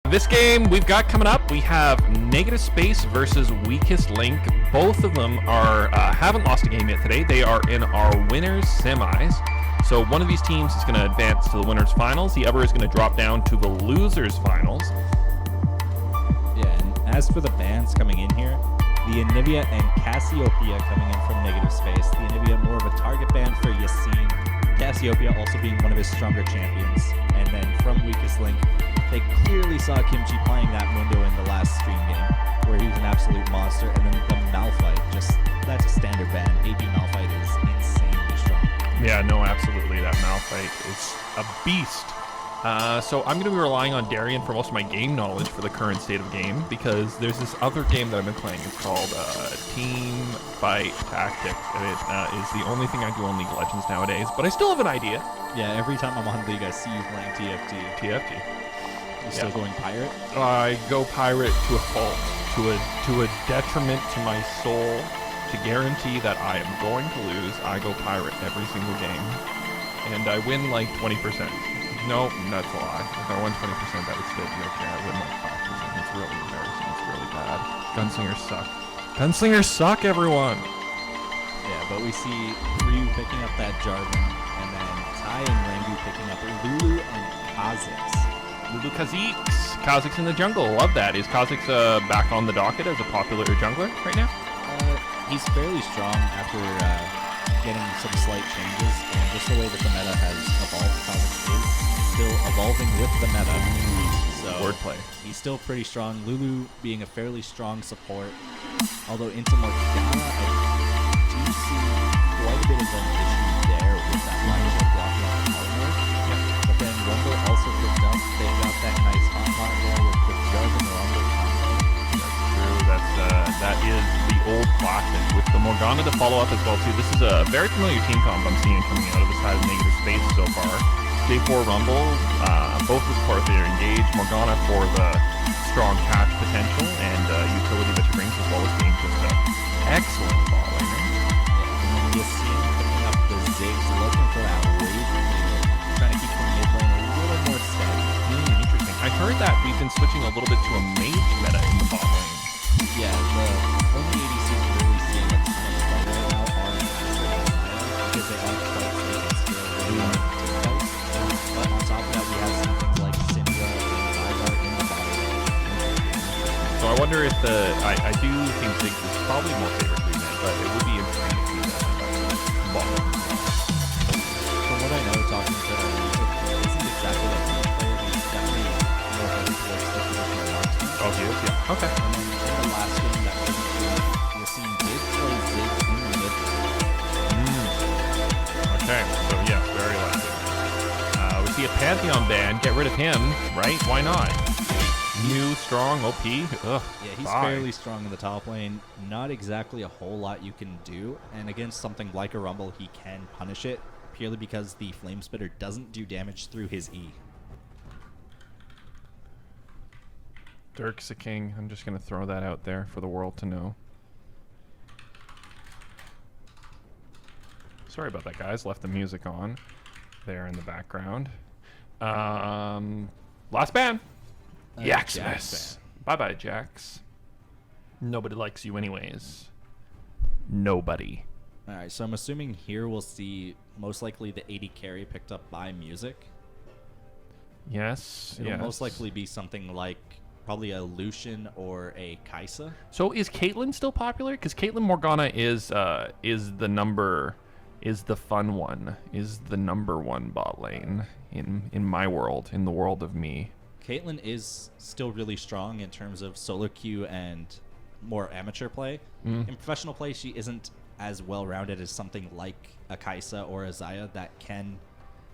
This game we've got coming up, we have Negative Space versus Weakest Link. Both of them are haven't lost a game yet today. They are in our winners semis. So one of these teams is going to advance to the winners finals. The other is going to drop down to the losers finals. Yeah, and as for the bans coming in here, the Anivia and Cassiopeia coming in from Negative Space. The Anivia more of a target ban for Yassine. Cassiopeia also being one of his stronger champions. And then from Weakest Link, they clearly saw Kimchi playing that Mundo in the last stream game, where he was an absolute monster. And then the Malphite, that's a standard ban. AD Malphite is insanely strong. Yeah, no, absolutely. That Malphite is a beast. So I'm going to be relying on Darian for most of my game knowledge for the current state of game, because there's this other game that I've been playing. It's called Team Fight Tactics, and it is the only thing I do on League of Legends nowadays, but I still have an idea. Yeah, every time I'm on League, I see you playing TFT. TFT. You still going Pirate? I go Pirate to a fault, to a detriment to my soul. To guarantee that I am going to lose, I go Pirate every single game, and I win like 20%. No, that's a lie. If I won 20%, that would still be okay. I win like 5%. It's really embarrassing. It's really bad. Gunslingers suck. Gunslingers suck, everyone. Yeah, but we see Ryu picking up that Jarvan, and then Tai and Rangu picking up Lulu and Kha'Zix. Lulu Kha'Zix. Kha'Zix in the jungle. Love that. Is Kha'Zix back on the docket as a popular jungler right now? He's fairly strong after getting some slight changes, and just the way that the meta has evolved, Kha'Zix is still evolving with the meta. So wordplay. He's still pretty strong. Lulu being a fairly strong support, although into Morgana, I do see quite a bit of an issue there with that line of blocking off the armor. Yeah. But then Rumble also picked up. They got that nice hot there with the Jarvan Rumble combo. That's true. That is the old classic with the Morgana to follow up as well too. This is a very familiar team comp I'm seeing coming out of the side of Negative Space so far. J4 Rumble, both with course they are engaged. Morgana for the strong catch potential and utility that she brings, as well as being just an excellent ball laner. Yeah, and then you see him picking up the Ziggs, looking for that wave, trying to keep the mid lane a little more steady. Interesting. I heard that we've been switching a little bit to a mage meta in the bot lane. Yeah, the only ADCs really seeing a ton of play right now are because they are quite safe and still really hard to fight. But on top of that, we have some things like Syndra and Veigar in the bottom lane. So I wonder if I do think Ziggs is probably more favored green man, but it would be interesting to see that bot lane. From what I know, talking to Reese, isn't exactly like a player. He's definitely more headed towards the traditional marksman. Oh, he is? Yeah. Okay. And then in the last game that wasn't good, Yassine did play Ziggs in the mid. Okay, so yeah, very last game. We see a Pantheon ban. Get rid of him, right? Why not? New, strong, OP. Ugh, Yeah, he's bye. fairly strong in the top lane. Not exactly a whole lot you can do. And against something like a Rumble, he can punish it purely because the Flame Spitter doesn't do damage through his E. Dirk's a king. I'm just going to throw that out there for the world to know. Sorry about that, guys. Left the music on there in the background. Last ban. Yaxmas. Bye-bye, Jax. Nobody likes you anyways. Nobody. All right, so I'm assuming here we'll see most likely the 80 carry picked up by music. Yes. It'll yes. most likely be something like probably a Lucian or a Kai'Sa. So is Caitlyn still popular? Because Caitlyn Morgana is the fun one, is the number one bot lane in my world, in the world of me. Caitlyn is still really strong in terms of solo queue and more amateur play. In professional play, she isn't as well-rounded as something like a Kai'Sa or a Xayah that can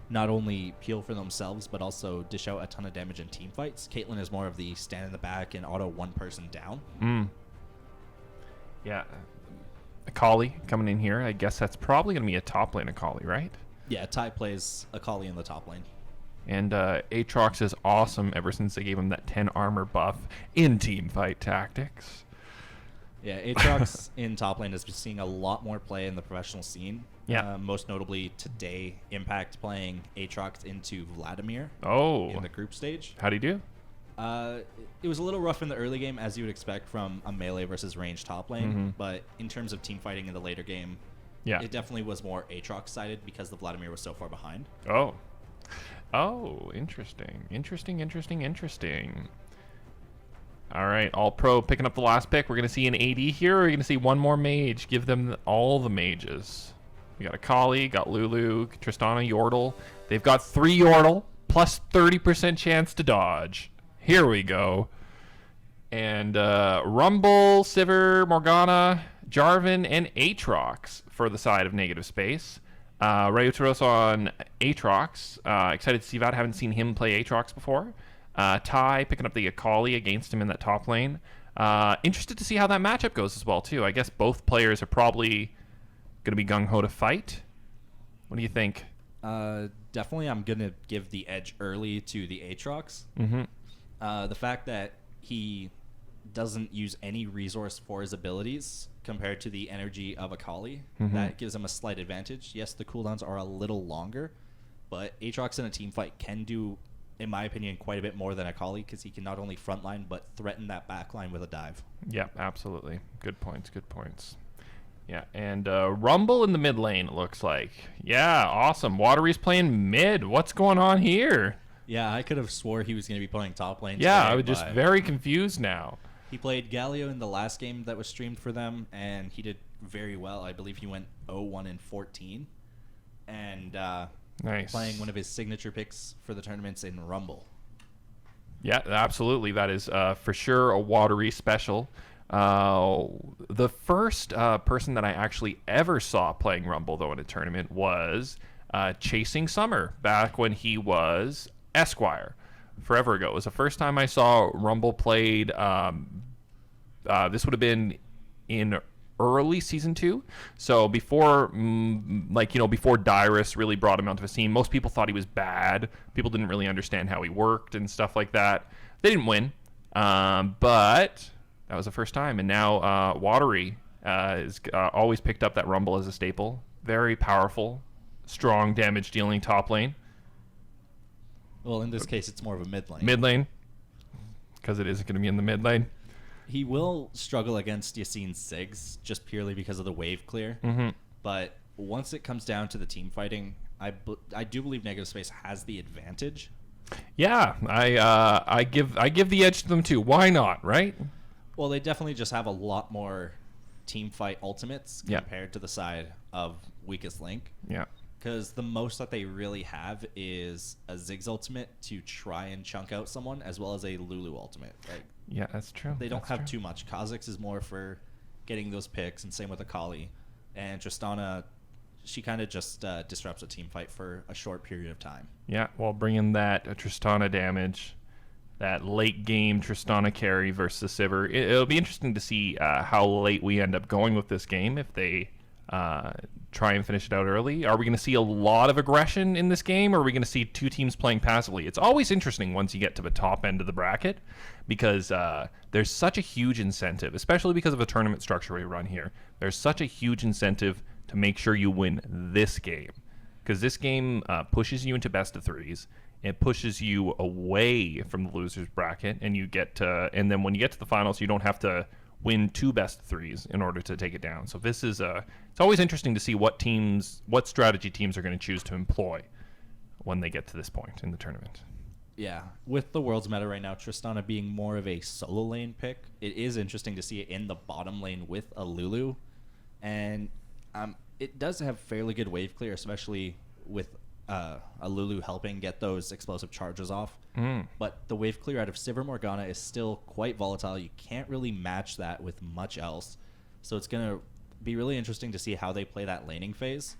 not only peel for themselves, but also dish out a ton of damage in team fights. Caitlyn is more of the stand in the back and auto one person down. Yeah. Akali coming in here. I guess that's probably going to be a top lane Akali, right? Yeah, Tai plays Akali in the top lane. And Aatrox is awesome ever since they gave him that 10 armor buff in team fight tactics. Yeah, Aatrox in top lane has been seeing a lot more play in the professional scene. Yeah. Most notably today, Impact playing Aatrox into Vladimir Oh. in the group stage. How'd he do? It was a little rough in the early game, as you would expect from a melee versus range top lane. But in terms of team fighting in the later game, it definitely was more Aatrox sided because the Vladimir was so far behind. Oh, interesting. All right, All Pro picking up the last pick. We're going to see an AD here, or we're going to see one more mage. Give them all the mages. We got Akali, got Lulu, Tristana, Yordle. They've got 3 Yordle, plus 30% chance to dodge. Here we go. And Rumble, Sivir, Morgana, Jarvan, and Aatrox for the side of Negative Space. Rayo Tarosa on Aatrox. Excited to see that. Haven't seen him play Aatrox before. Ty picking up the Akali against him in that top lane. Interested to see how that matchup goes as well, too. I guess both players are probably going to be gung-ho to fight. What do you think? Definitely I'm going to give the edge early to the Aatrox. The fact that he doesn't use any resource for his abilities compared to the energy of Akali, that gives him a slight advantage. Yes, the cooldowns are a little longer, but Aatrox in a team fight can do, in my opinion, quite a bit more than Akali because he can not only frontline but threaten that backline with a dive. Yeah, absolutely. Good points. Yeah, and Rumble in the mid lane, it looks like. Yeah, awesome. Watery's playing mid. What's going on here? Yeah, I could have swore he was going to be playing top lane. Yeah, today, I was just very confused now. He played Galio in the last game that was streamed for them, and he did very well. I believe he went 0-1-14. And nice. Playing one of his signature picks for the tournaments in Rumble. Yeah, absolutely. That is for sure a Watery special. The first person that I actually ever saw playing Rumble, though, in a tournament was Chasing Summer, back when he was Esquire. Forever ago. It was the first time I saw Rumble played. This would have been in early season 2, so before before Dyrus really brought him onto the scene. Most people thought he was bad. People didn't really understand how he worked and stuff like that. They didn't win, but that was the first time. And now Watery is always picked up that Rumble as a staple. Very powerful, strong damage dealing top lane. Well, in this case, it's more of a mid lane. Mid lane, because it is going to be in the mid lane. He will struggle against Yassine's Sigs just purely because of the wave clear. But once it comes down to the team fighting, I do believe Negative Space has the advantage. Yeah, I give the edge to them too. Why not, right? Well, they definitely just have a lot more team fight ultimates compared to the side of Weakest Link. Yeah. Because the most that they really have is a Ziggs ultimate to try and chunk out someone, as well as a Lulu ultimate. Like, yeah, that's true. They don't have too much. Kha'Zix is more for getting those picks, and same with Akali. And Tristana, she kind of just disrupts a team fight for a short period of time. Yeah, while bringing that Tristana damage, that late game Tristana carry versus Sivir. It'll be interesting to see how late we end up going with this game if they try and finish it out early. Are we going to see a lot of aggression in this game, or are we going to see two teams playing passively? It's always interesting once you get to the top end of the bracket, because there's such a huge incentive, especially because of a tournament structure we run here. There's such a huge incentive to make sure you win this game, because this game pushes you into best of threes. It pushes you away from the losers bracket, and you get to, and then when you get to the finals, you don't have to win 2 best of threes in order to take it down. So this is it's always interesting to see what strategy teams are going to choose to employ when they get to this point in the tournament. Yeah, with the Worlds meta right now, Tristana being more of a solo lane pick, it is interesting to see it in the bottom lane with a Lulu, and it does have fairly good wave clear, especially with a Lulu helping get those explosive charges off. But the wave clear out of Sivir Morgana is still quite volatile. You can't really match that with much else. So it's going to be really interesting to see how they play that laning phase.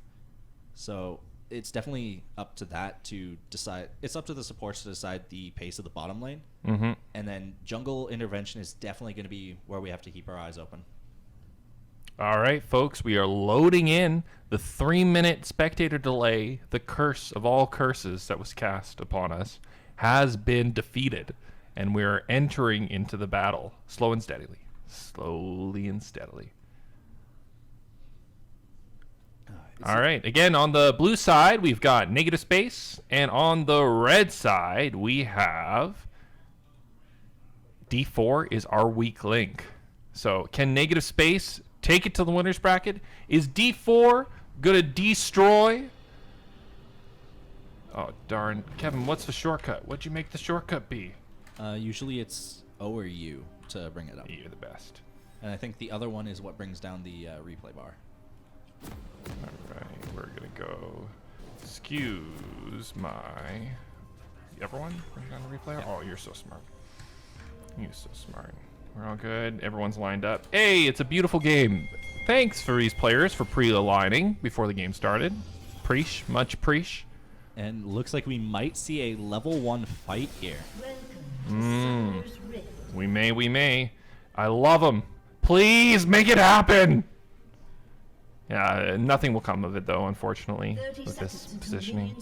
So it's definitely up to that to decide. It's up to the supports to decide the pace of the bottom lane. And then jungle intervention is definitely going to be where we have to keep our eyes open. All right, folks, we are loading in the 3-minute spectator delay. The curse of all curses that was cast upon us has been defeated, and we are entering into the battle slowly and steadily. All right, again, on the blue side, we've got Negative Space, and on the red side, we have D4 is our weak link. So can Negative Space take it to the winner's bracket? Is D4 gonna destroy? Oh, darn. Kevin, what's the shortcut? What'd you make the shortcut be? Usually it's O or U to bring it up. You're the best. And I think the other one is what brings down the replay bar. All right, we're gonna go. Excuse my. The other one? Bring down the replay? Yeah. Oh, you're so smart. You're so smart. We're all good. Everyone's lined up. Hey, it's a beautiful game. Thanks for these players for pre-aligning before the game started. Preach, much preach. And looks like we might see a level 1 fight here. We may. I love them. Please make it happen. Yeah, nothing will come of it though, unfortunately, with this positioning.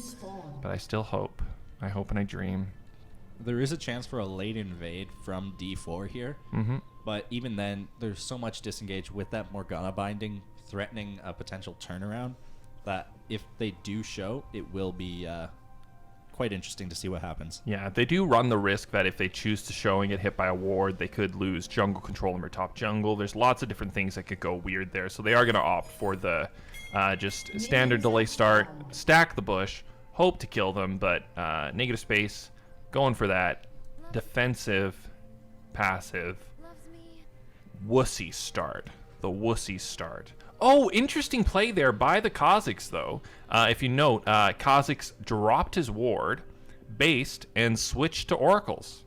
But I still hope. I hope and I dream. There is a chance for a late invade from D4 here. But even then, there's so much disengage with that Morgana binding threatening a potential turnaround that if they do show, it will be quite interesting to see what happens. Yeah, they do run the risk that if they choose to show and get hit by a ward, they could lose jungle control in their top jungle. There's lots of different things that could go weird there. So they are going to opt for the just standard delay start, stack the bush, hope to kill them, but Negative Space going for that defensive, passive, wussy start. The wussy start. Oh, interesting play there by the Kha'Zix, though. If you note, Kha'Zix dropped his ward, based, and switched to Oracles.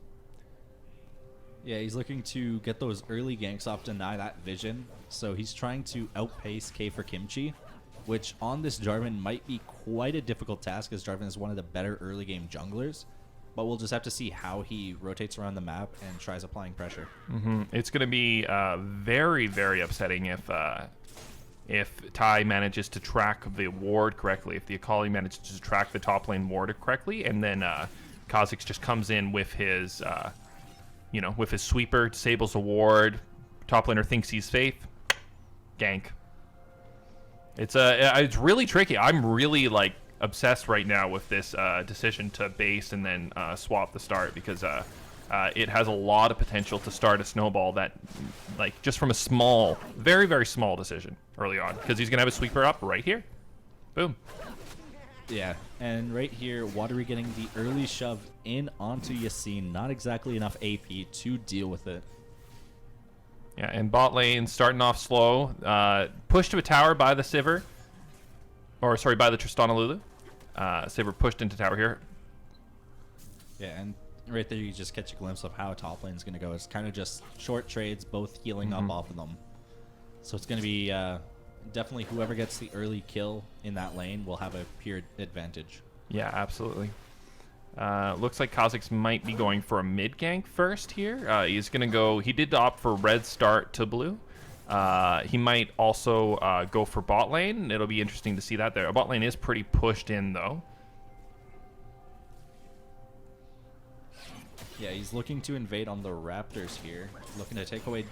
Yeah, he's looking to get those early ganks off, deny that vision. So he's trying to outpace K for Kimchi, which on this Jarvan might be quite a difficult task, as Jarvan is one of the better early game junglers. But we'll just have to see how he rotates around the map and tries applying pressure. It's going to be very, very upsetting if Ty manages to track the ward correctly, if the Akali manages to track the top lane ward correctly, and then Kha'Zix just comes in with his, with his sweeper, disables a ward, top laner thinks he's safe, gank. It's really tricky. I'm really obsessed right now with this decision to base and then swap the start, because it has a lot of potential to start a snowball that, just from a small, very, very small decision early on, because he's going to have a sweeper up right here. Boom. Yeah, and right here, Watery getting the early shove in onto Yassine. Not exactly enough AP to deal with it. Yeah, and bot lane starting off slow. Pushed to a tower by the Sivir. Or, sorry, by the Tristana Lulu. Sivir pushed into tower here. Yeah, and right there you just catch a glimpse of how top lane's going to go. It's kind of just short trades, both healing up off of them. So it's going to be definitely whoever gets the early kill in that lane will have a pure advantage. Yeah, absolutely. Looks like Kha'Zix might be going for a mid gank first here. He's going to go... He did opt for red start to blue. He might also go for bot lane. It'll be interesting to see that there. Bot lane is pretty pushed in, though. Yeah, he's looking to invade on the Raptors here. Looking to take away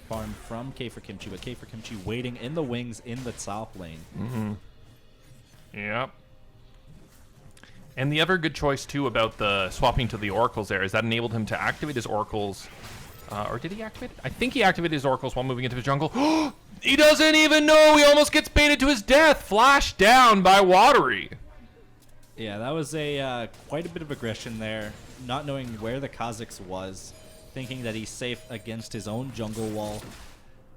farm from K for Kimchi, but K for Kimchi waiting in the wings in the top lane. Yep. And the other good choice, too, about the swapping to the Oracles there is that enabled him to activate his Oracles. Or did he activate it? I think he activated his Oracles while moving into the jungle. He doesn't even know! He almost gets baited to his death! Flashed down by Watery. Yeah, that was a quite a bit of aggression there. Not knowing where the Kha'Zix was. Thinking that he's safe against his own jungle wall.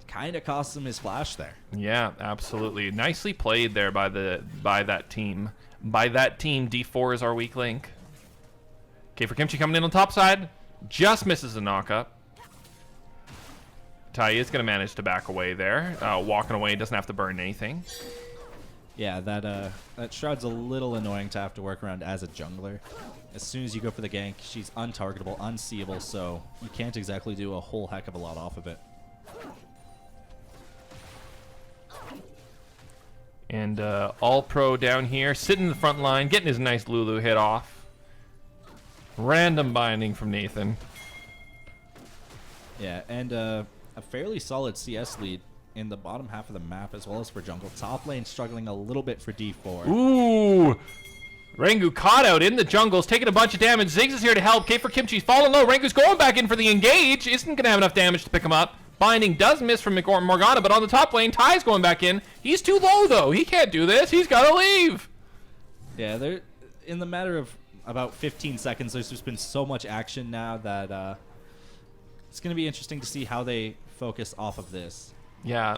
Kind of cost him his flash there. Yeah, absolutely. Nicely played there by that team. By that team, D4 is our weak link. Okay, for Kimchi coming in on top side. Just misses a knockup. Tai is going to manage to back away there. Walking away, doesn't have to burn anything. Yeah, that Shroud's a little annoying to have to work around as a jungler. As soon as you go for the gank, she's untargetable, unseeable, so you can't exactly do a whole heck of a lot off of it. And all pro down here, sitting in the front line, getting his nice Lulu hit off. Random binding from Nathan. Yeah, and a fairly solid CS lead in the bottom half of the map, as well as for jungle. Top lane struggling a little bit for D4. Ooh! Rengu caught out in the jungles, taking a bunch of damage. Ziggs is here to help. K for Kimchi's falling low. Rengu's going back in for the engage. Isn't going to have enough damage to pick him up. Binding does miss from Morgana, but on the top lane, Ty's going back in. He's too low, though. He can't do this. He's got to leave. Yeah, they're in the matter of about 15 seconds, there's just been so much action now that it's going to be interesting to see how they focus off of this. Yeah.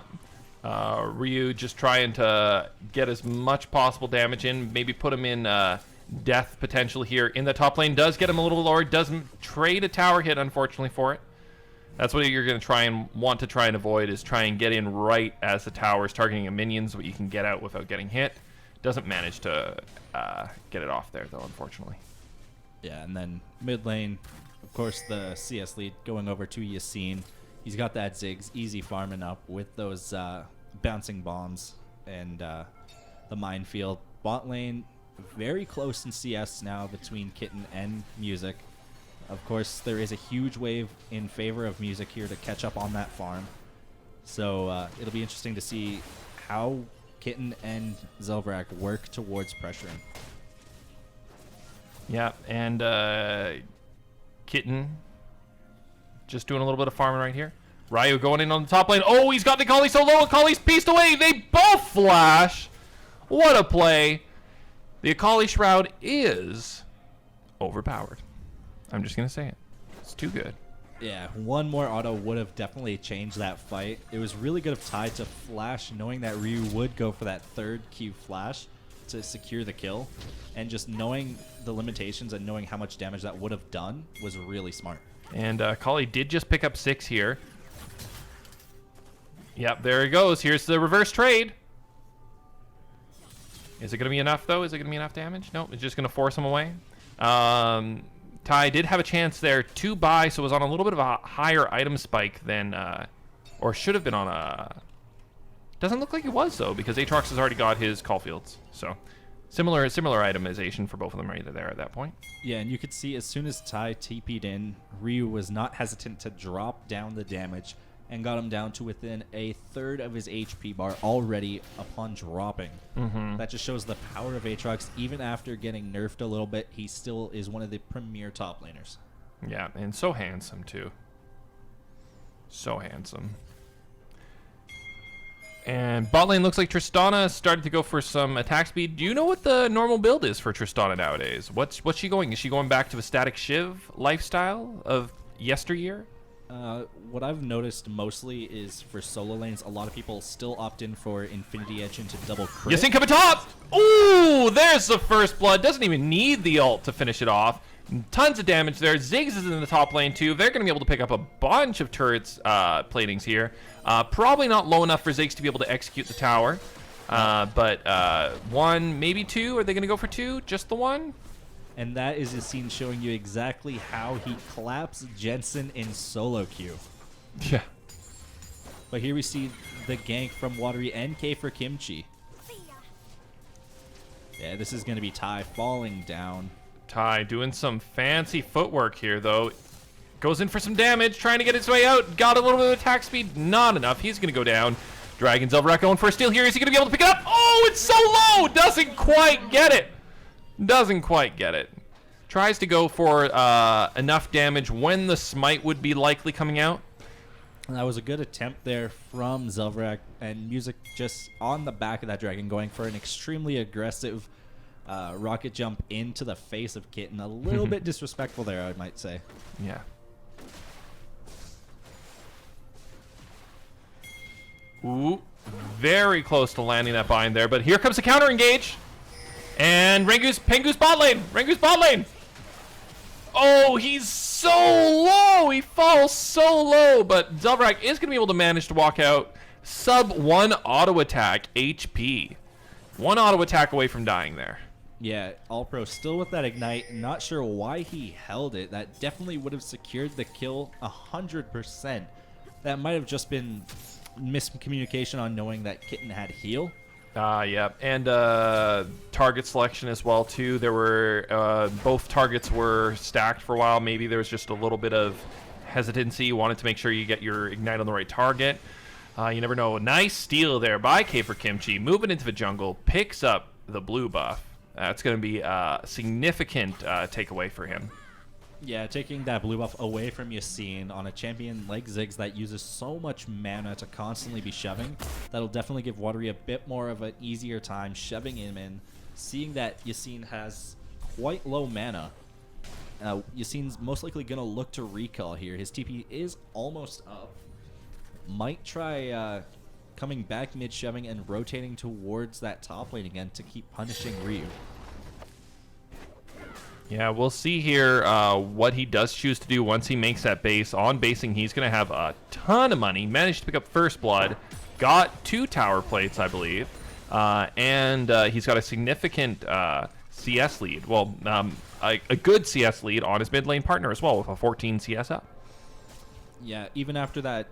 Ryu just trying to get as much possible damage in, maybe put him in death potential here in the top lane. Does get him a little lower, doesn't trade a tower hit, unfortunately, for it. That's what you're going to try and want to try and avoid, is try and get in right as the tower is targeting a minions, what you can get out without getting hit. Doesn't manage to get it off there, though, unfortunately. Yeah, and then mid lane, of course, the CS lead going over to Yassine. He's got that Ziggs, easy farming up with those bouncing bombs and the minefield. Bot lane, very close in CS now between Kitten and Music. Of course, there is a huge wave in favor of Music here to catch up on that farm. So it'll be interesting to see how Kitten and Zelvrak work towards pressuring. Yeah, and Kitten just doing a little bit of farming right here. Ryu going in on the top lane. Oh, he's got the Akali so low. Akali's pieced away. They both flash. What a play. The Akali Shroud is overpowered. I'm just going to say it. It's too good. Yeah, one more auto would have definitely changed that fight. It was really good of Ty to flash, knowing that Ryu would go for that third Q flash to secure the kill. And just knowing the limitations and knowing how much damage that would have done was really smart. And Akali did just pick up 6 here. Yep, there he goes. Here's the reverse trade. Is it going to be enough, though? Is it going to be enough damage? No, it's just going to force him away. Ty did have a chance there to buy, so was on a little bit of a higher item spike than, or should have been on a... Doesn't look like it was, though, because Aatrox has already got his Caulfields. So similar itemization for both of them right there at that point. Yeah, and you could see as soon as Ty TP'd in, Ryu was not hesitant to drop down the damage and got him down to within a third of his HP bar already upon dropping. That just shows the power of Aatrox. Even after getting nerfed a little bit, he still is one of the premier top laners. Yeah, and so handsome, too. So handsome. And bot lane looks like Tristana started to go for some attack speed. Do you know what the normal build is for Tristana nowadays? What's she going? Is she going back to a static Shiv lifestyle of yesteryear? What I've noticed mostly is for solo lanes, a lot of people still opt in for Infinity Edge into double crit. Yassine coming top! Ooh, there's the first blood. Doesn't even need the ult to finish it off. Tons of damage there. Ziggs is in the top lane too. They're going to be able to pick up a bunch of turrets platings here. Probably not low enough for Ziggs to be able to execute the tower. But 1, maybe 2. Are they going to go for 2? Just the 1? And that is a scene showing you exactly how he collapsed Jensen in solo queue. Yeah. But here we see the gank from Watery and K for Kimchi. Yeah, this is going to be Ty falling down. Ty doing some fancy footwork here, though. Goes in for some damage, trying to get his way out. Got a little bit of attack speed. Not enough. He's going to go down. Dragon Zelvrak going for a steal here. Is he going to be able to pick it up? Oh, it's so low. Doesn't quite get it. Doesn't quite get it. Tries to go for enough damage when the smite would be likely coming out. And that was a good attempt there from Zelvrak, and Music just on the back of that dragon going for an extremely aggressive rocket jump into the face of Kitten. A little bit disrespectful there, I might say. Yeah. Ooh, very close to landing that bind there, but here comes the counter engage. And Pengu's bot lane. Rengu's bot lane. Oh, he's so low. He falls so low, but Zelvrak is going to be able to manage to walk out. Sub 1 auto attack HP. 1 auto attack away from dying there. Yeah, All Pro still with that ignite. Not sure why he held it. That definitely would have secured the kill 100%. That might have just been miscommunication on knowing that Kitten had heal. Yeah, and target selection as well too. There were both targets were stacked for a while. Maybe there was just a little bit of hesitancy. You wanted to make sure you get your ignite on the right target. You never know. Nice steal there by K for Kimchi. Moving into the jungle, picks up the blue buff. That's going to be a significant takeaway for him. Yeah, taking that blue buff away from Yassine on a champion like Ziggs that uses so much mana to constantly be shoving, that'll definitely give Watery a bit more of an easier time shoving him in. Seeing that Yassine has quite low mana, Yassine's most likely going to look to recall here. His TP is almost up. Might try coming back mid-shoving and rotating towards that top lane again to keep punishing Ryu. Yeah, we'll see here what he does choose to do once he makes that base. On basing, he's going to have a ton of money. Managed to pick up first blood. Got 2 tower plates, I believe. And he's got a significant CS lead. Well, a good CS lead on his mid lane partner as well with a 14 CS up. Yeah, even after that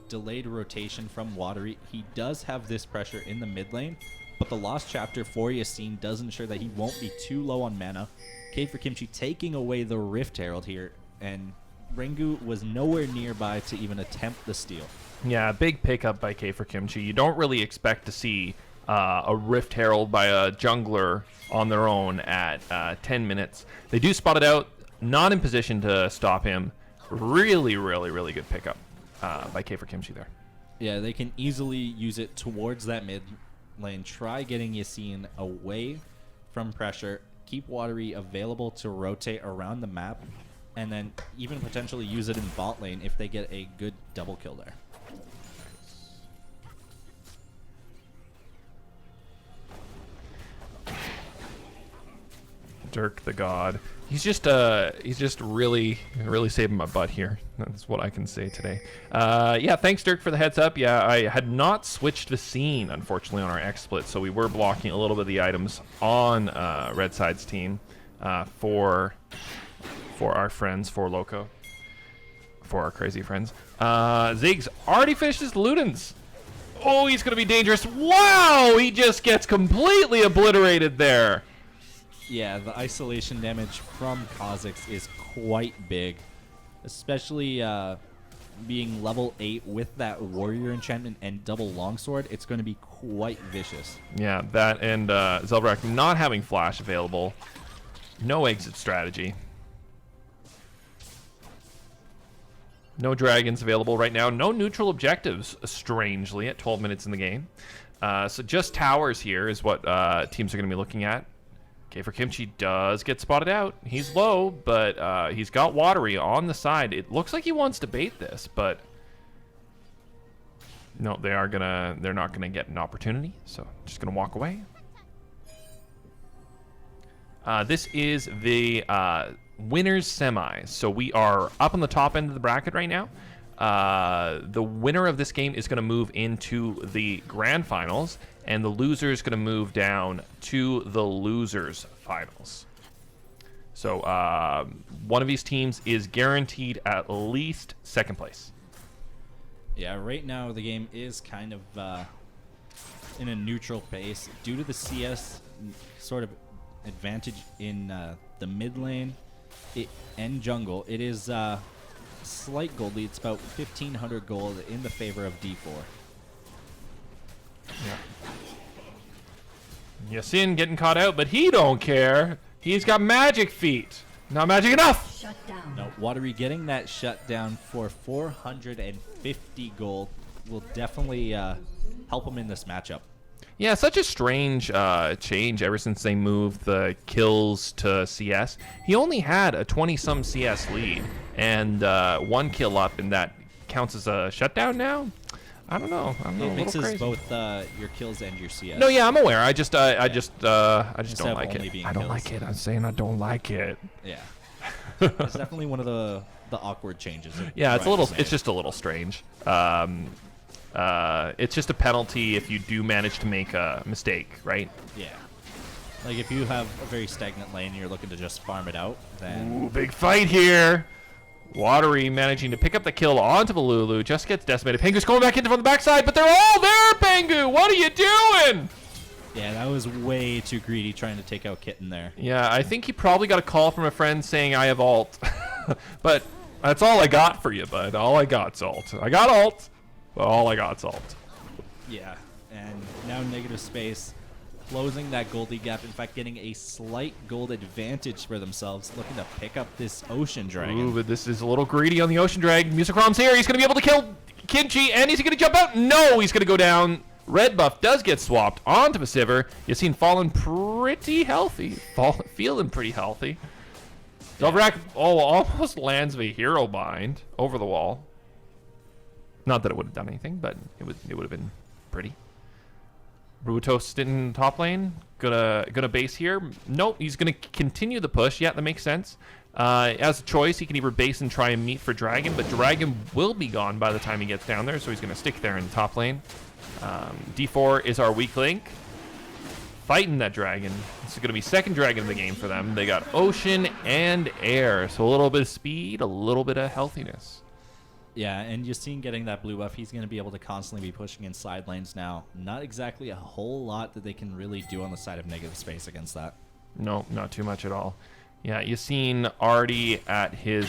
delayed rotation from Watery, he does have this pressure in the mid lane. But the Lost Chapter for Yassine does ensure that he won't be too low on mana. K for Kimchi taking away the Rift Herald here, and Rengu was nowhere nearby to even attempt the steal. Yeah, big pickup by K for Kimchi. You don't really expect to see a Rift Herald by a jungler on their own at 10 minutes. They do spot it out, not in position to stop him. Really, really, really good pickup by K for Kimchi there. Yeah, they can easily use it towards that mid lane. Try getting Yassine away from pressure. Keep Watery available to rotate around the map, and then even potentially use it in bot lane if they get a good double kill there. Dirk the God. He's just really saving my butt here. That's what I can say today. Yeah, thanks Dirk for the heads up. Yeah, I had not switched the scene, unfortunately, on our XSplit, so we were blocking a little bit of the items on Red Side's team for our friends, for Loco, for our crazy friends. Ziggs already finished his Ludens. Oh, he's gonna be dangerous. Wow, he just gets completely obliterated there. Yeah, the isolation damage from Kha'Zix is quite big, especially being level 8 with that warrior enchantment and double longsword. It's going to be quite vicious. Yeah, that and Zelbrak not having flash available. No exit strategy. No dragons available right now. No neutral objectives, strangely, at 12 minutes in the game. So just towers here is what teams are going to be looking at. K for Kimchi does get spotted out. He's low, but he's got Watery on the side. It looks like he wants to bait this, but no, they're not gonna get an opportunity, so just gonna walk away. This is the winners semis. So we are up on the top end of the bracket right now. The winner of this game is going to move into the grand finals, and the loser is going to move down to the losers finals. So one of these teams is guaranteed at least second place. Yeah, right now the game is kind of in a neutral pace due to the CS sort of advantage in the mid lane and jungle. It is slight gold lead. It's about 1,500 gold in the favor of D4. Yeah. Yassine getting caught out, but he don't care. He's got magic feet. Not magic enough. Shut down. No, Watery getting that shutdown for 450 gold will definitely help him in this matchup. Yeah, such a strange change ever since they moved the kills to CS. He only had a 20-some CS lead and 1 kill up, and that counts as a shutdown now? I don't know. It mixes both your kills and your CS. No, yeah, I'm aware. I just don't like it. I don't kills. like it. I'm saying I don't like it. Yeah. It's definitely one of the awkward changes. Yeah, it's just a little strange. It's just a penalty if you do manage to make a mistake, right? Yeah. Like if you have a very stagnant lane and you're looking to just farm it out, then... Ooh, big fight here. Watery managing to pick up the kill onto the Lulu. Just gets decimated. Pengu's going back into from the backside, but they're all there, Pengu! What are you doing? Yeah, that was way too greedy trying to take out Kitten there. Yeah, I think he probably got a call from a friend saying, I have ult. But that's all I got for you, bud. All I got's ult. I got ult. But all I got's ult. Yeah, and now negative space closing that goldie gap. In fact, getting a slight gold advantage for themselves, looking to pick up this Ocean Dragon. Ooh, but this is a little greedy on the Ocean Dragon. Musicrom's here. He's going to be able to kill Kimchi, and is he going to jump out? No, he's going to go down. Red buff does get swapped onto a Sivir. Yassine falling pretty healthy. Feeling pretty healthy. Zelverak, almost lands a hero bind over the wall. Not that it would have done anything, but it would have been pretty. Ruatos in top lane. Gonna base here. Nope, he's gonna continue the push. Yeah, that makes sense. As a choice, he can either base and try and meet for Dragon, but Dragon will be gone by the time he gets down there, so he's gonna stick there in the top lane. D4 is our weak link. Fighting that Dragon. This is gonna be second Dragon in the game for them. They got Ocean and Air, so a little bit of speed, a little bit of healthiness. Yeah, and Yassine getting that blue buff, he's going to be able to constantly be pushing in side lanes now. Not exactly a whole lot that they can really do on the side of negative space against that. No, not too much at all. Yeah, Yassine already at his,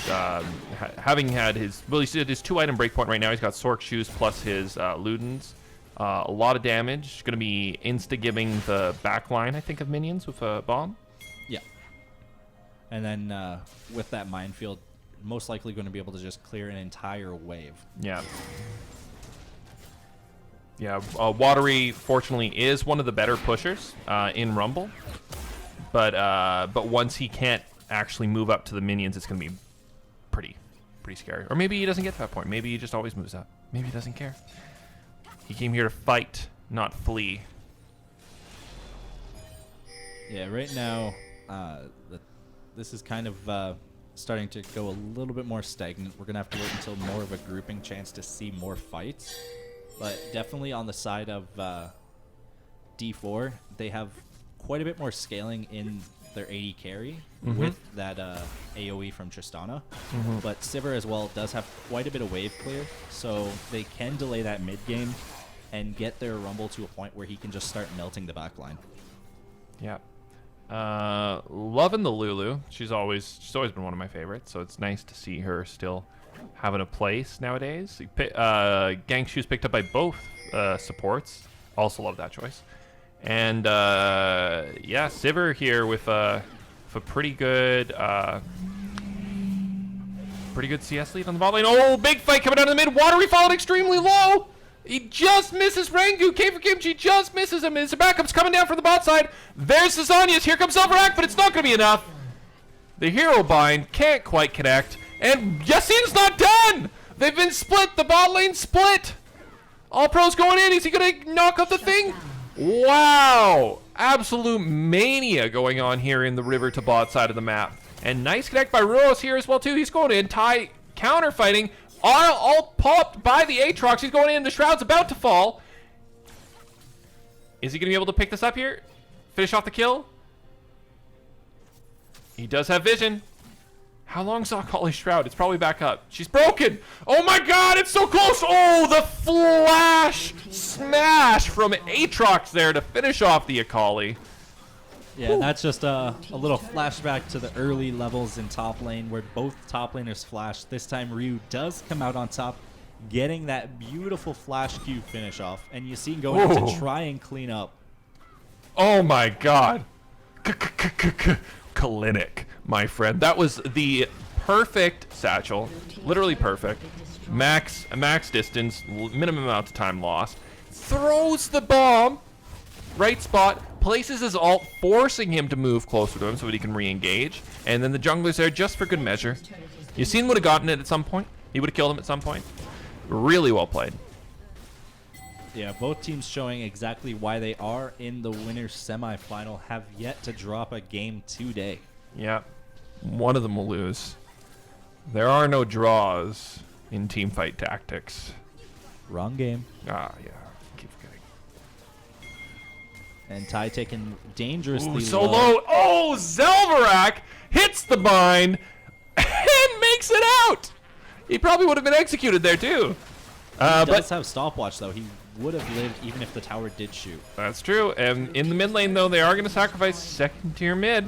having had his, well, he's at his 2-item breakpoint right now. He's got Sork Shoes plus his Ludens. A lot of damage. Going to be insta-giving the back line, I think, of minions with a bomb. Yeah. And then with that minefield, most likely going to be able to just clear an entire wave. Yeah. Yeah, Watery, fortunately, is one of the better pushers in Rumble. But once he can't actually move up to the minions, it's going to be pretty scary. Or maybe he doesn't get to that point. Maybe he just always moves up. Maybe he doesn't care. He came here to fight, not flee. Yeah, right now, this is kind of starting to go a little bit more stagnant. We're going to have to wait until more of a grouping chance to see more fights. But definitely on the side of D4, they have quite a bit more scaling in their AD carry with that AoE from Tristana. But Sivir as well does have quite a bit of wave clear, so they can delay that mid game and get their Rumble to a point where he can just start melting the backline. Yeah. Loving the Lulu. She's always been one of my favorites, so it's nice to see her still having a place nowadays. Gang Shoes picked up by both supports. Also love that choice. And yeah, Sivir here with a pretty good CS lead on the bot lane. Oh, big fight coming out of the mid. Watery falling extremely low. He just misses Rangu. K for Kimchi just misses him. His backup's coming down from the bot side. There's Zazanias. Here comes Zelverak, but it's not going to be enough. The hero bind can't quite connect. And Yassine's not done. They've been split. The bot lane split. All pros going in. Is he going to knock out the thing? Wow. Absolute mania going on here in the river to bot side of the map. And nice connect by Ruos here as well, too. He's going in. Ty counter fighting. All popped by the Aatrox. He's going in. The Shroud's about to fall. Is he going to be able to pick this up here? Finish off the kill? He does have vision. How long's Akali's Shroud? It's probably back up. She's broken. Oh my god, it's so close. Oh, the flash smash from Aatrox there to finish off the Akali. Yeah, that's just a little flashback to the early levels in top lane where both top laners flash. This time Ryu does come out on top, getting that beautiful flash Q finish off. And you see him going to try and clean up. Oh my god. Clinic, my friend. That was the perfect satchel. Literally perfect. Max distance, minimum amount of time lost. Throws the bomb. Right spot. Places his ult, forcing him to move closer to him so that he can re-engage. And then the jungler's there just for good measure. Yassine would have gotten it at some point. He would have killed him at some point. Really well played. Yeah, both teams showing exactly why they are in the winner's semifinal. Have yet to drop a game today. Yeah, one of them will lose. There are no draws in teamfight tactics. Wrong game. Ah, yeah. Keep forgetting. And Ty taking dangerously so low. Oh, Zelverak hits the bind and makes it out. He probably would have been executed there too. He does have stopwatch though. He would have lived even if the tower did shoot. That's true. And in the mid lane though, they are going to sacrifice second tier mid.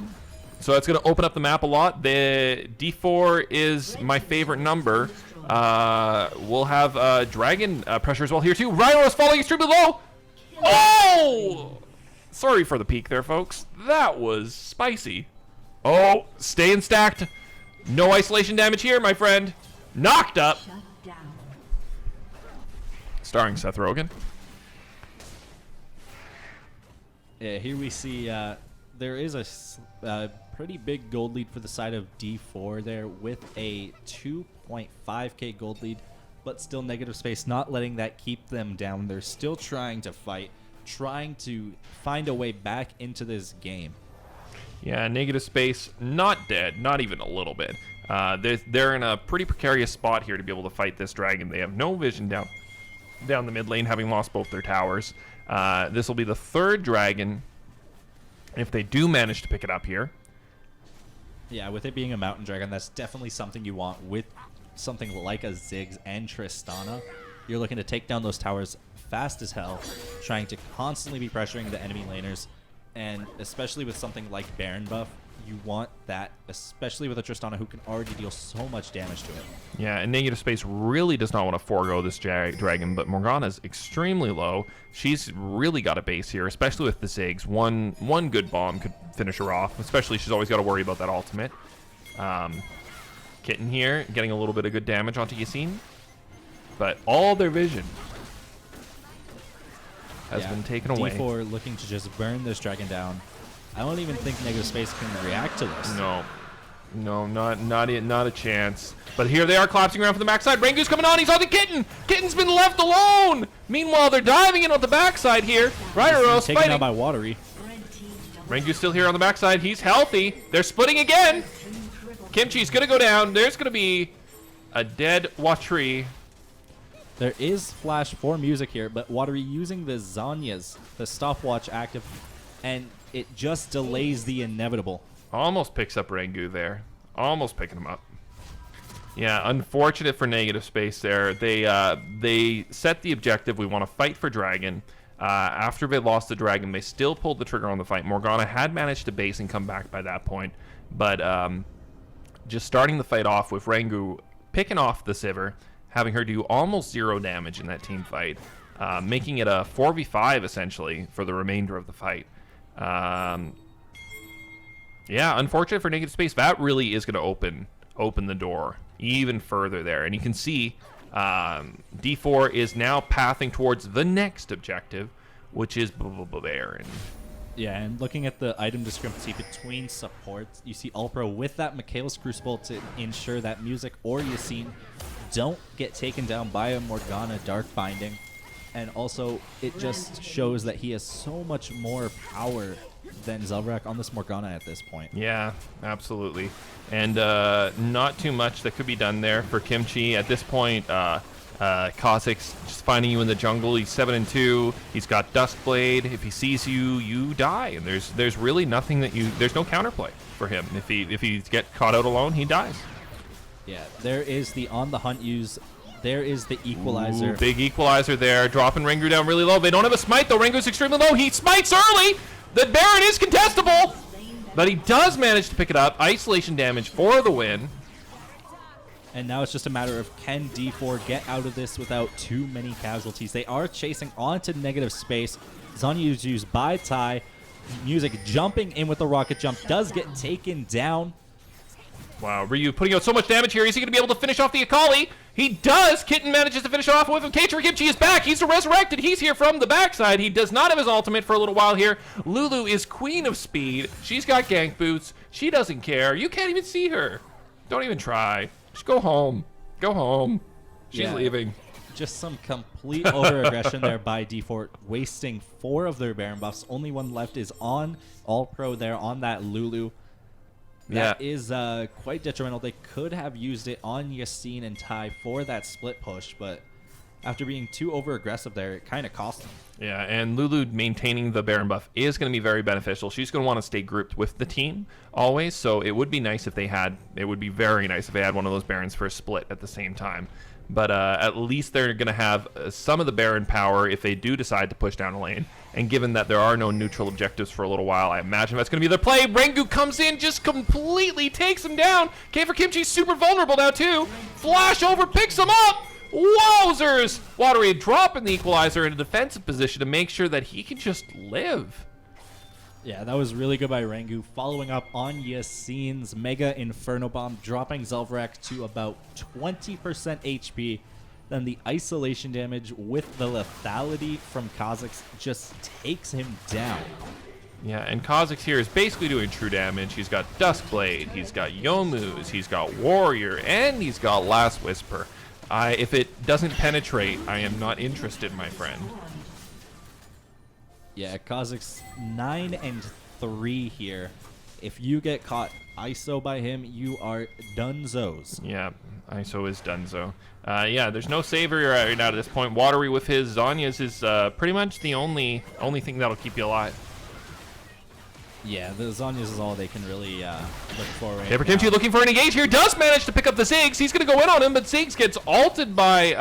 So that's going to open up the map a lot. The D4 is my favorite number. We'll have Dragon pressure as well here too. Rhino is falling extremely low. Oh! Sorry for the peek there, folks. That was spicy. Oh, staying stacked. No isolation damage here, my friend. Knocked up. Starring Seth Rogen. Yeah, here we see there is a pretty big gold lead for the side of D4 there with a 2.5k gold lead, but still negative space, not letting that keep them down. They're still trying to fight, trying to find a way back into this game. Yeah, negative space, not dead, not even a little bit. They're in a pretty precarious spot here to be able to fight this dragon. They have no vision down the mid lane, having lost both their towers. This will be the third dragon if they do manage to pick it up here. Yeah, with it being a mountain dragon, that's definitely something you want with something like a Ziggs and Tristana. You're looking to take down those towers fast as hell, trying to constantly be pressuring the enemy laners, and especially with something like Baron buff, you want that, especially with a Tristana who can already deal so much damage to it. Yeah, and negative space really does not want to forego this dragon, but Morgana's extremely low. She's really got a base here, especially with the Ziggs. One good bomb could finish her off, especially she's always got to worry about that ultimate. Kitten here, getting a little bit of good damage onto Yassine, but all their vision has been taken away. D4 looking to just burn this dragon down. I don't even think negative space can react to this. No, not a chance. But here they are collapsing around from the backside. Rengu's coming on. He's on the Kitten. Kitten's been left alone. Meanwhile, they're diving in on the backside here. Ryderos taken fighting. out by Watery. Rengu's still here on the backside. He's healthy. They're splitting again. Kimchi's gonna go down. There's gonna be a dead Watri. There is flash for music here, but Watery using the Zhonya's, the stopwatch active, and it just delays the inevitable. Almost picks up Rengu there. Almost picking him up. Yeah, unfortunate for negative space there. They set the objective. We want to fight for dragon. After they lost the dragon, they still pulled the trigger on the fight. Morgana had managed to base and come back by that point, but just starting the fight off with Rengu picking off the Sivir, having her do almost 0 damage in that team fight, making it a 4v5 essentially for the remainder of the fight. Yeah, unfortunate for negative space. That really is going to open the door even further there. And you can see D4 is now pathing towards the next objective, which is Baron. Yeah, and looking at the item discrepancy between supports, you see Alpro with that Michaela's Crucible to ensure that Music or Yassine don't get taken down by a Morgana Dark Binding. And also, it just shows that he has so much more power than Zelrak on this Morgana at this point. Yeah, absolutely. And not too much that could be done there for Kimchi. At this point, Kha'Zix's just finding you in the jungle. He's 7-2. He's got Duskblade. If he sees you, you die. And there's really nothing that there's no counterplay for him. If he gets caught out alone, he dies. Yeah, there is the on the hunt use. There is the equalizer. Ooh, big equalizer there, dropping Rengu down really low. They don't have a smite though. Rengu's extremely low. He smites early. The Baron is contestable, but he does manage to pick it up. Isolation damage for the win. And now it's just a matter of can D4 get out of this without too many casualties. They are chasing onto negative space. Zhonya is used by Tai. Music jumping in with the rocket jump does get taken down. Wow, Ryu putting out so much damage here. Is he going to be able to finish off the Akali? He does. Kitten manages to finish off with him. Keiichiro Kimchi is back. He's resurrected. He's here from the backside. He does not have his ultimate for a little while here. Lulu is queen of speed. She's got gank boots. She doesn't care. You can't even see her. Don't even try. Just go home. Go home. She's leaving. Just some complete over-aggression there by D4, wasting 4 of their Baron buffs. Only one left is on All-Pro there on that Lulu. That is quite detrimental. They could have used it on Yassine and Tai for that split push, but after being too over-aggressive there, it kind of cost them. Yeah, and Lulu maintaining the Baron buff is going to be very beneficial. She's going to want to stay grouped with the team always, so it would be nice if they had, it would be very nice if they had one of those Barons for a split at the same time. But at least they're going to have some of the Baron power if they do decide to push down a lane. And given that there are no neutral objectives for a little while, I imagine that's going to be their play. Rengu comes in, just completely takes him down. Keiichiro Kimchi's super vulnerable now too. Flash over, picks him up. Wowzers! Watery dropping the equalizer in a defensive position to make sure that he can just live. Yeah, that was really good by Rangu. Following up on Yassine's Mega Inferno Bomb, dropping Zelvrak to about 20% HP. Then the isolation damage with the lethality from Kha'Zix just takes him down. Yeah, and Kha'Zix here is basically doing true damage. He's got Duskblade, he's got Yomu's, he's got Warrior, and he's got Last Whisper. If it doesn't penetrate, I am not interested, my friend. Yeah, Kha'Zix 9 and 3 here. If you get caught ISO by him, you are dunzos. Yeah, ISO is dunzo. Yeah, there's no savior right now at this point. Watery with his Zhonya's is pretty much the only thing that'll keep you alive. Yeah, the Zhonya's is all they can really look for right Paper now. Kimchi looking for an engage here. Does manage to pick up the Ziggs. He's going to go in on him, but Ziggs gets ulted by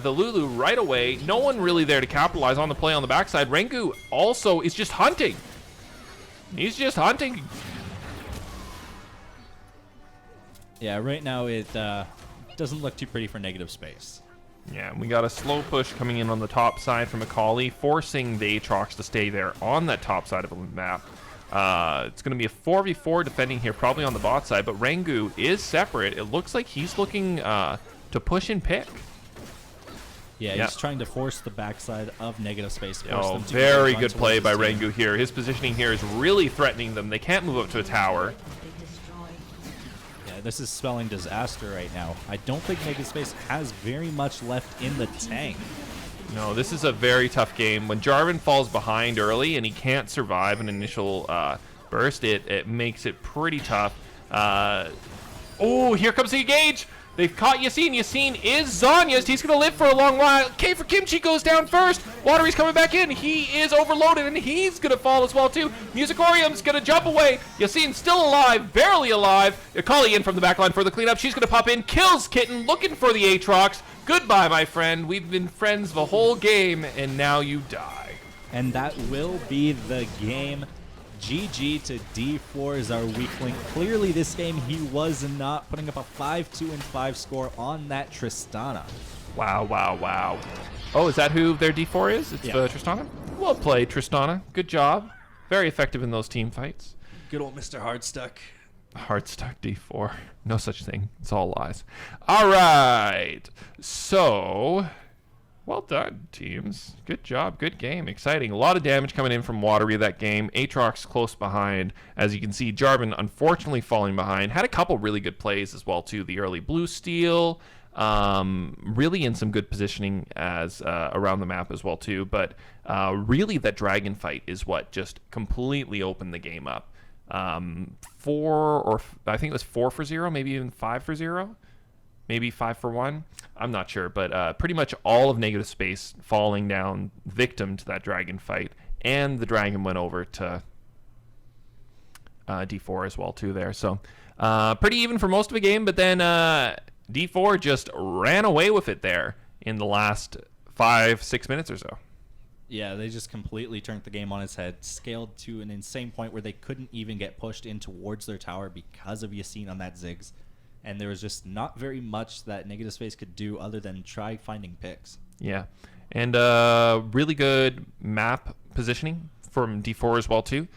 the Lulu right away. No one really there to capitalize on the play on the backside. Rangu also is just hunting. He's just hunting. Yeah, right now it doesn't look too pretty for negative space. Yeah, we got a slow push coming in on the top side from Akali, forcing the Aatrox to stay there on that top side of the map. It's going to be a 4v4 defending here, probably on the bot side, but Rangu is separate. It looks like he's looking to push and pick. Yeah, he's trying to force the backside of negative space. Oh, very good play by Rangu here. His positioning here is really threatening them. They can't move up to a tower. Yeah, this is spelling disaster right now. I don't think negative space has very much left in the tank. No, this is a very tough game. When Jarvan falls behind early and he can't survive an initial burst, it makes it pretty tough. Oh, here comes the engage. They've caught Yassine. Yassine is Zhonya's. He's going to live for a long while. K for Kimchi goes down first. Watery's coming back in. He is overloaded, and he's going to fall as well, too. Musicorium's going to jump away. Yassine's still alive, barely alive. Akali in from the backline for the cleanup. She's going to pop in, kills Kitten, looking for the Aatrox. Goodbye, my friend. We've been friends the whole game, and now you die. And that will be the game. GG to D4 is our weak link. Clearly this game he was not, putting up a 5-2-5 score on that Tristana. Wow, wow, wow. Oh, is that who their D4 is? It's Tristana? Well played, Tristana. Good job. Very effective in those team fights. Good old Mr. Hardstuck. Hardstuck D4. No such thing. It's all lies. All right. So, well done, teams. Good job. Good game. Exciting. A lot of damage coming in from Watery that game. Aatrox close behind. As you can see, Jarvan unfortunately falling behind. Had a couple really good plays as well, too. The early blue steal. Really in some good positioning as around the map as well, too. But really that dragon fight is what just completely opened the game up. I think it was 4 for 0, maybe even 5 for 0. Maybe 5 for 1. I'm not sure, but pretty much all of negative space falling down victim to that dragon fight, and the dragon went over to D4 as well too there. So pretty even for most of the game, but then D4 just ran away with it there in the last 5-6 minutes or so. Yeah, they just completely turned the game on its head, scaled to an insane point where they couldn't even get pushed in towards their tower because of Yassine on that Ziggs. And there was just not very much that negative space could do other than try finding picks. Yeah, and really good map positioning from D4 as well too.